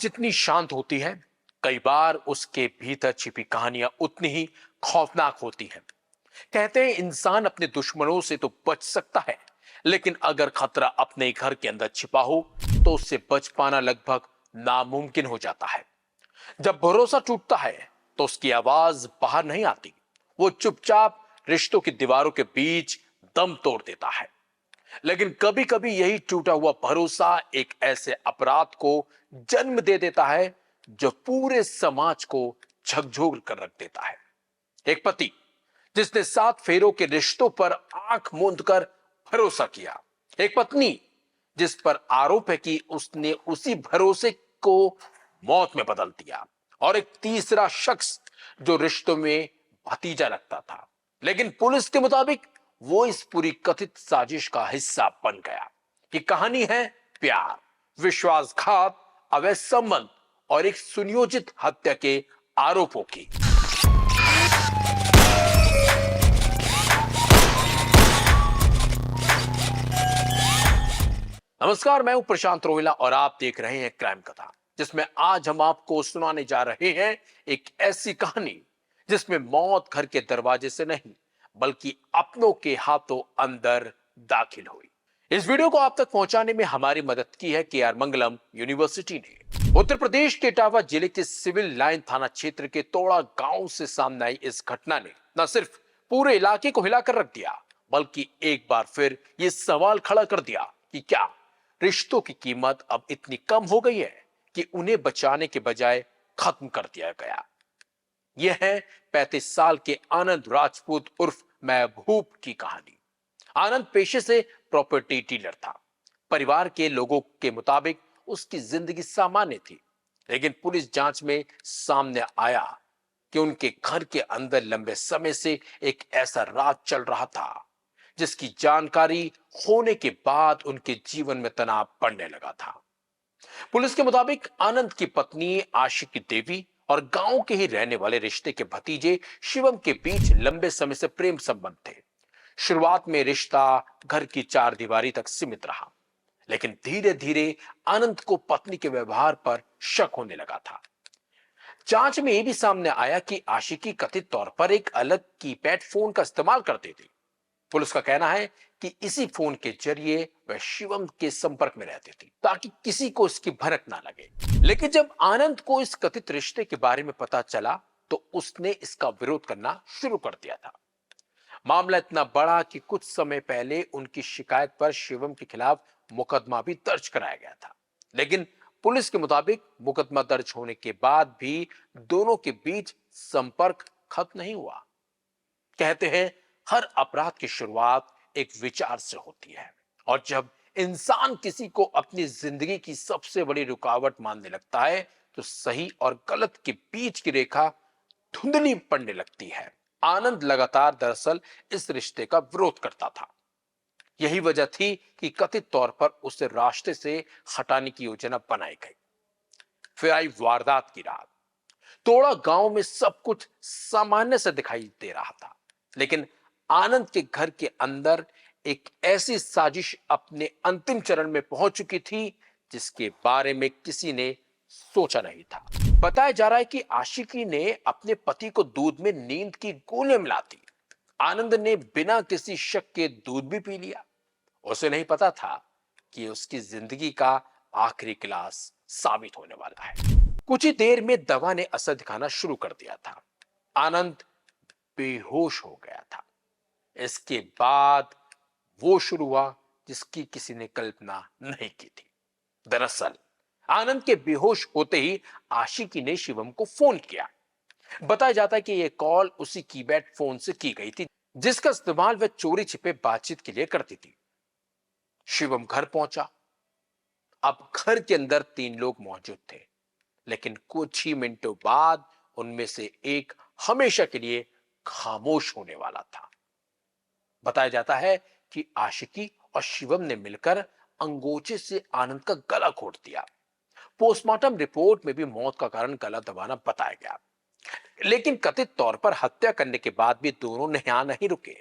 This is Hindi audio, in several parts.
जितनी शांत होती है, कई बार उसके भीतर छिपी कहानियां उतनी ही खौफनाक होती हैं। कहते हैं इंसान अपने दुश्मनों से तो बच सकता है, लेकिन अगर खतरा अपने घर के अंदर छिपा हो तो उससे बच पाना लगभग नामुमकिन हो जाता है। जब भरोसा टूटता है तो उसकी आवाज बाहर नहीं आती, वो चुपचाप रिश्तों की दीवारों के बीच दम तोड़ देता है। लेकिन कभी कभी यही टूटा हुआ भरोसा एक ऐसे अपराध को जन्म दे देता है जो पूरे समाज को झकझोर कर रख देता है। एक पति जिसने 7 फेरों के रिश्तों पर आंख मूंद कर भरोसा किया, एक पत्नी जिस पर आरोप है कि उसने उसी भरोसे को मौत में बदल दिया, और एक तीसरा शख्स जो रिश्तों में भतीजा लगता था, लेकिन पुलिस के मुताबिक वो इस पूरी कथित साजिश का हिस्सा बन गया। ये कहानी है प्यार, विश्वासघात, अवैध संबंध और एक सुनियोजित हत्या के आरोपों की। नमस्कार, मैं हूं प्रशांत रोहिला और आप देख रहे हैं क्राइम कथा, जिसमें आज हम आपको सुनाने जा रहे हैं एक ऐसी कहानी जिसमें मौत घर के दरवाजे से नहीं बल्कि अपनों के हाथों अंदर दाखिल हुई। इस वीडियो को आप तक पहुंचाने में हमारी मदद की है केआर मंगलम यूनिवर्सिटी ने। उत्तर प्रदेश के इटावा जिले के सिविल लाइन थाना क्षेत्र के तोड़ा गांव से सामने आई इस घटना ने न सिर्फ पूरे इलाके को हिलाकर रख दिया, बल्कि एक बार फिर यह सवाल खड़ा कर दिया कि क्या रिश्तों की कीमत अब इतनी कम हो गई है कि उन्हें बचाने के बजाय खत्म कर दिया गया। यह है 35 साल के आनंद राजपूत उर्फ महबूब की कहानी। आनंद पेशे से प्रॉपर्टी डीलर था। परिवार के लोगों के मुताबिक उसकी जिंदगी सामान्य थी, लेकिन पुलिस जांच में सामने आया कि उनके घर के अंदर लंबे समय से एक ऐसा राज चल रहा था जिसकी जानकारी होने के बाद उनके जीवन में तनाव बढ़ने लगा था। पुलिस के मुताबिक आनंद की पत्नी आशिकी देवी और गांव के ही रहने वाले रिश्ते के भतीजे शिवम के बीच लंबे समय से प्रेम संबंध थे। शुरुआत में रिश्ता घर की 4 दीवारी तक सीमित रहा, लेकिन धीरे धीरे आनंद को पत्नी के व्यवहार पर शक होने लगा था। जांच में यह भी सामने आया कि आशिकी कथित तौर पर एक अलग कीपैड फोन का इस्तेमाल करती थी। पुलिस का कहना है कि इसी फोन के जरिए वह शिवम के संपर्क में रहती थी ताकि किसी को इसकी भनक ना लगे। लेकिन जब आनंद को इस कथित रिश्ते के बारे में पता चला तो उसने इसका विरोध करना शुरू कर दिया था। मामला इतना बड़ा कि कुछ समय पहले उनकी शिकायत पर शिवम के खिलाफ मुकदमा भी दर्ज कराया गया था। लेकिन पुलिस के मुताबिक मुकदमा दर्ज होने के बाद भी दोनों के बीच संपर्क खत्म नहीं हुआ। कहते हैं हर अपराध की शुरुआत एक विचार से होती है, और जब इंसान किसी को अपनी जिंदगी की सबसे बड़ी रुकावट मानने लगता है तो सही और गलत के बीच की रेखा धुंधली पड़ने लगती है। आनंद लगातार दरअसल इस रिश्ते का विरोध करता था। यही वजह थी कि कथित तौर पर उसे रास्ते से हटाने की योजना बनाई गई। फिर आई वारदात की रात। तोड़ा गांव में सब कुछ सामान्य से दिखाई दे रहा था, लेकिन आनंद के घर के अंदर एक ऐसी साजिश अपने अंतिम चरण में पहुंच चुकी थी जिसके बारे में किसी ने सोचा नहीं था। बताया जा रहा है कि आशिकी ने अपने पति को दूध में नींद की गोलियां मिला दी। आनंद ने बिना किसी शक के दूध भी पी लिया। उसे नहीं पता था कि उसकी जिंदगी का आखिरी गिलास साबित होने वाला है। कुछ ही देर में दवा ने असर दिखाना शुरू कर दिया था। आनंद बेहोश हो गया था। इसके बाद वो शुरू हुआ जिसकी किसी ने कल्पना नहीं की थी। दरअसल आनंद के बेहोश होते ही आशिकी ने शिवम को फोन किया। बताया जाता है कि यह कॉल उसी कीपैड फोन से की गई थी जिसका इस्तेमाल वह चोरी छिपे बातचीत के लिए करती थी। शिवम घर पहुंचा। अब घर के अंदर 3 लोग मौजूद थे, लेकिन कुछ ही मिनटों बाद उनमें से एक हमेशा के लिए खामोश होने वाला था। बताया जाता है कि आशिकी और शिवम ने मिलकर अंगोछे से आनंद का गला घोट दिया। पोस्टमार्टम रिपोर्ट में भी मौत का कारण गला दबाना बताया गया, लेकिन कथित तौर पर हत्या करने के बाद भी दोनों यहाँ नहीं रुके।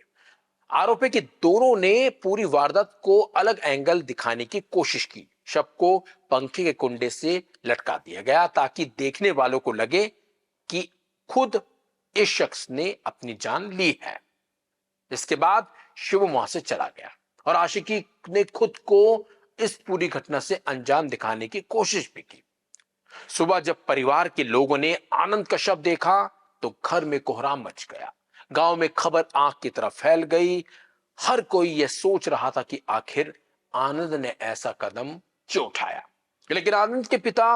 आरोप है कि दोनों ने पूरी वारदात को अलग एंगल दिखाने की कोशिश की, शव को पंखे के कुंडे से लटका दिया गया ताकि देखने वालों को लगे कि खुद इस शख्स ने अपनी जान ली है। इसके बाद शिवम वहां से चला गया और आशिकी ने खुद को इस पूरी घटना से अनजान दिखाने की कोशिश भी की। सुबह जब परिवार के लोगों ने आनंद का शव देखा तो घर में कोहराम मच गया। गांव में खबर आग की तरह फैल गई। हर कोई यह सोच रहा था कि आखिर आनंद ने ऐसा कदम क्यों उठाया। लेकिन आनंद के पिता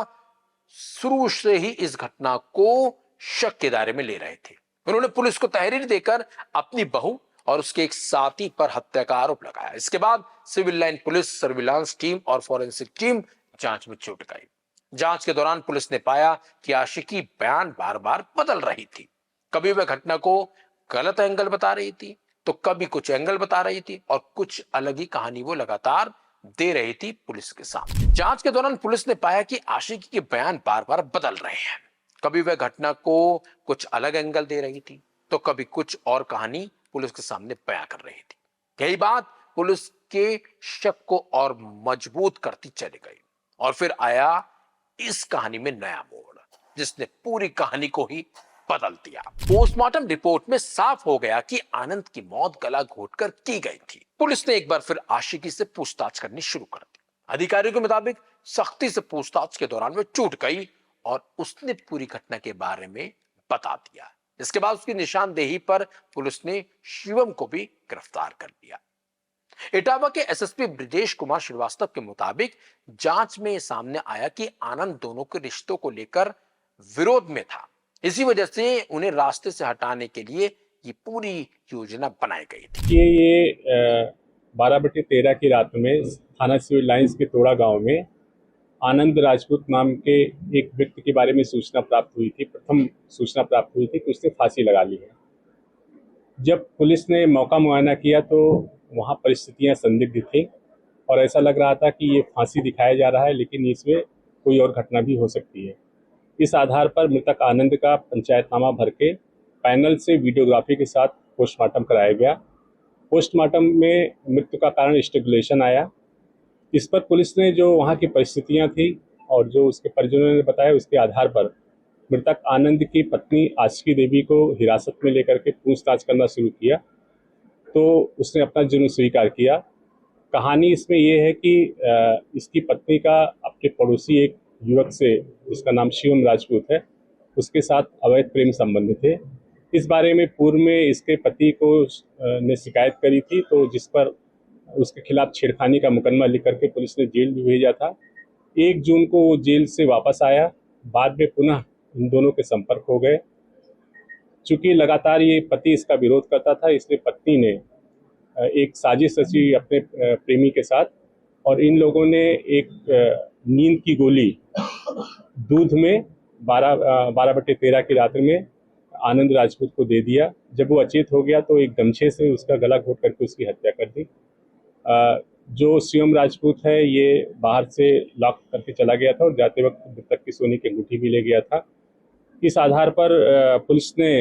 शुरू से ही इस घटना को शक के दायरे में ले रहे थे। उन्होंने पुलिस को तहरीर देकर अपनी बहू और उसके एक साथी पर हत्या का आरोप लगाया। इसके बाद civil line police, surveillance team और फॉरेंसिक टीम जांच में जुट गई। जांच के दौरान पुलिस ने पाया कि आशिकी बयान बार बार बदल रही थी। कभी वह घटना को गलत एंगल बता रही थी तो कभी कुछ एंगल बता रही थी और कुछ अलग ही कहानी वो लगातार दे रही थी पुलिस के सामने। जांच के दौरान पुलिस ने पाया कि आशिकी के बयान बार बार बदल रहे हैं। कभी वह घटना को कुछ अलग एंगल दे रही थी तो कभी कुछ और कहानी पुलिस के सामने बयां कर रही थी। यही बात पुलिस के शक को और मजबूत करती चली गई और फिर आया इस कहानी में नया मोड़ जिसने पूरी कहानी को ही बदल दिया। पोस्टमार्टम रिपोर्ट में साफ हो गया कि आनंद की मौत गला घोटकर की गई थी। पुलिस ने एक बार फिर आशिकी से पूछताछ करनी शुरू कर दी। अधिकारियों के मुताबिक सख्ती से पूछताछ के दौरान वह चूट गई और उसने पूरी घटना के बारे में बता दिया। इसके बाद उसकी निशानदेही पर पुलिस ने शिवम को भी गिरफ्तार कर लिया। इटावा के एसएसपी ब्रिजेश कुमार श्रीवास्तव के मुताबिक जांच में सामने आया कि आनंद दोनों के रिश्तों को लेकर विरोध में था। इसी वजह से उन्हें रास्ते से हटाने के लिए ये पूरी योजना बनाई गई थी। ये 12/13 की रात में थाना सिविल लाइंस के तोड़ा गांव में आनंद राजपूत नाम के एक व्यक्ति के बारे में सूचना प्राप्त हुई थी। प्रथम सूचना प्राप्त हुई थी कि उसने फांसी लगा ली है। जब पुलिस ने मौका मुआयना किया तो वहाँ परिस्थितियाँ संदिग्ध थी और ऐसा लग रहा था कि ये फांसी दिखाया जा रहा है, लेकिन इसमें कोई और घटना भी हो सकती है। इस आधार पर मृतक आनंद का पंचायतनामा भर के पैनल से वीडियोग्राफी के साथ पोस्टमार्टम कराया गया। पोस्टमार्टम में मृत्यु का कारण स्ट्रैंगुलेशन आया। इस पर पुलिस ने जो वहाँ की परिस्थितियाँ थी और जो उसके परिजनों ने बताया, उसके आधार पर मृतक आनंद की पत्नी आशिकी देवी को हिरासत में लेकर के पूछताछ करना शुरू किया तो उसने अपना जुर्म स्वीकार किया। कहानी इसमें यह है कि इसकी पत्नी का अपने पड़ोसी एक युवक से, जिसका नाम शिवम राजपूत है, उसके साथ अवैध प्रेम संबंध थे। इस बारे में पूर्व में इसके पति को ने शिकायत करी थी, तो जिस पर उसके खिलाफ छेड़खानी का मुकदमा लिख करके पुलिस ने जेल भी भेजा था। 1 जून को वो जेल से वापस आया। बाद में पुनः इन दोनों के संपर्क हो गए। चूंकि लगातार ये पति इसका विरोध करता था, इसलिए पत्नी ने एक साजिश रची अपने प्रेमी के साथ और इन लोगों ने एक नींद की गोली दूध में 12/13 की रात्रि में आनंद राजपूत को दे दिया। जब वो अचेत हो गया तो एक गमछे से उसका गला घोट करके उसकी हत्या कर दी। जो शिवम राजपूत है ये बाहर से लॉक करके चला गया था और जाते वक्त मृतक की सोने की अंगूठी भी ले गया था। इस आधार पर पुलिस ने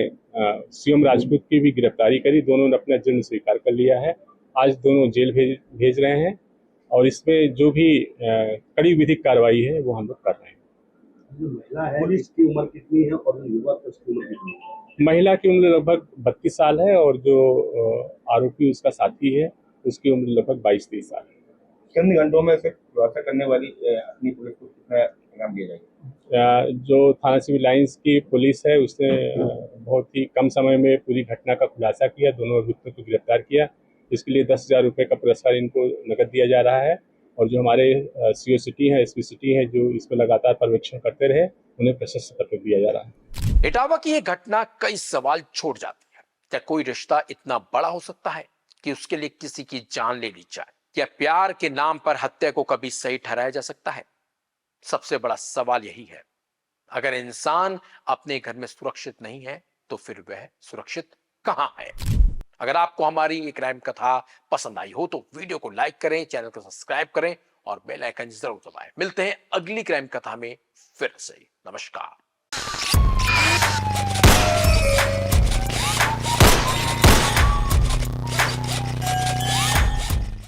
शिवम राजपूत की भी गिरफ्तारी करी। दोनों ने अपना जुर्म स्वीकार कर लिया है। आज दोनों जेल भेज रहे हैं और इसमें जो भी कड़ी विधिक कार्रवाई है वो हम लोग कर रहे हैं। जो महिला है इसकी उम्र कितनी है और जो युवक है उसकी उम्र कितनी है? महिला की उम्र लगभग 32 साल है और जो आरोपी उसका साथी है उसकी उम्र लगभग 22-23 साल है। कितने घंटों में से खुलासा करने वाली अपनी पुलिस को कितना इनाम दिया जाएगा? जो थाना सिविल लाइंस की पुलिस है उसने बहुत ही कम समय में पूरी घटना का खुलासा किया, दोनों अभियुक्तों को गिरफ्तार किया। इसके लिए 10,000 रुपये का पुरस्कार इनको नकद दिया जा रहा है और जो हमारे सीओ सिटी हैं, एसपी सिटी हैं, जो इसको लगातार पर्यवेक्षण करते रहे, उन्हें प्रशस्ति पत्र दिया जा रहा है। इटावा की यह घटना कई सवाल छोड़ जाती है। क्या कोई रिश्ता इतना बड़ा हो सकता है कि उसके लिए किसी की जान ले ली जाए? क्या प्यार के नाम पर हत्या को कभी सही ठहराया जा सकता है? सबसे बड़ा सवाल यही है। अगर इंसान अपने घर में सुरक्षित नहीं है तो फिर वह सुरक्षित कहां है? अगर आपको हमारी ये क्राइम कथा पसंद आई हो तो वीडियो को लाइक करें, चैनल को सब्सक्राइब करें और बेल आइकन जरूर दबाएं। मिलते हैं अगली क्राइम कथा में फिर से। नमस्कार।